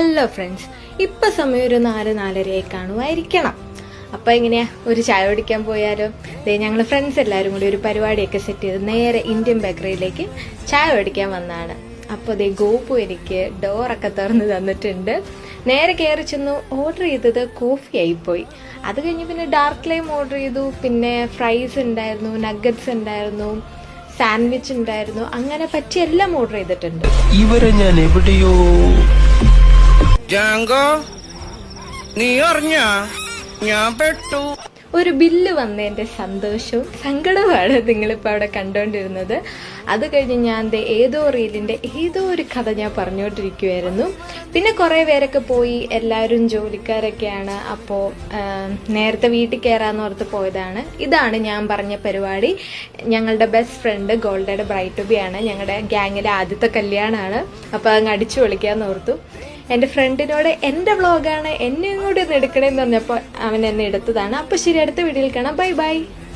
Hello friends, ഇപ്പൊ സമയം ഒരു 4-4:30 കാണുമായിരിക്കണം. അപ്പൊ എങ്ങനെയാ ഒരു ചായ കുടിക്കാൻ പോയാലോ? ഞങ്ങൾ ഫ്രണ്ട്സ് എല്ലാവരും കൂടി ഒരു പരിപാടിയൊക്കെ സെറ്റ് ചെയ്ത് നേരെ ഇന്ത്യൻ ബേക്കറിയിലേക്ക് ചായ കുടിക്കാൻ വന്നതാണ്. അപ്പോൾ ഗോപു എനിക്ക് ഡോറൊക്കെ തുറന്ന് തന്നിട്ടുണ്ട്. നേരെ കയറി ചെന്നു. ഓർഡർ ചെയ്തത് കോഫി ആയിപ്പോയി. അത് കഴിഞ്ഞ് പിന്നെ ഡാർക്ക് ലൈം ഓർഡർ ചെയ്തു. പിന്നെ ഫ്രൈസ് ഉണ്ടായിരുന്നു, നഗറ്റ്സ് ഉണ്ടായിരുന്നു, സാൻഡ്വിച്ച് ഉണ്ടായിരുന്നു. അങ്ങനെ പറ്റിയ എല്ലാം ഓർഡർ ചെയ്തിട്ടുണ്ട്. ഇവരെ ഞാൻ എവിടെയോ നീ അറിഞ്ഞ ഞാൻ പെട്ടു. ഒരു ബില്ല് വന്നതിന്റെ സന്തോഷവും സങ്കടവുമാണ് നിങ്ങളിപ്പോൾ അവിടെ കണ്ടുകൊണ്ടിരുന്നത്. അത് കഴിഞ്ഞ് ഞാൻ ഏതോ റീലിന്റെ ഏതോ ഒരു കഥ ഞാൻ പറഞ്ഞുകൊണ്ടിരിക്കുമായിരുന്നു. പിന്നെ കുറേ പേരൊക്കെ പോയി, എല്ലാവരും ജോലിക്കാരൊക്കെയാണ്. അപ്പോൾ നേരത്തെ വീട്ടിൽ കയറാന്ന് ഓർത്ത് പോയതാണ്. ഇതാണ് ഞാൻ പറഞ്ഞ പരിപാടി. ഞങ്ങളുടെ ബെസ്റ്റ് ഫ്രണ്ട് ഗോൾഡയുടെ ബ്രൈറ്റ് ടു ബി ആണ്. ഞങ്ങളുടെ ഗ്യാങ്ങിലെ ആദ്യത്തെ കല്യാണമാണ്. അപ്പോൾ അങ്ങ് അടിച്ചു പൊളിക്കാന്ന് ഓർത്തു. എൻ്റെ ഫ്രണ്ടിനോട് എൻ്റെ വ്ളോഗാണ്, എന്നെ കൂടി ഒന്ന് എടുക്കണേന്ന് പറഞ്ഞപ്പോൾ അവൻ എന്നെ എടുത്തതാണ്. അപ്പോൾ ശരി, അടുത്ത വീഡിയോയിൽ കാണാം. Bye bye.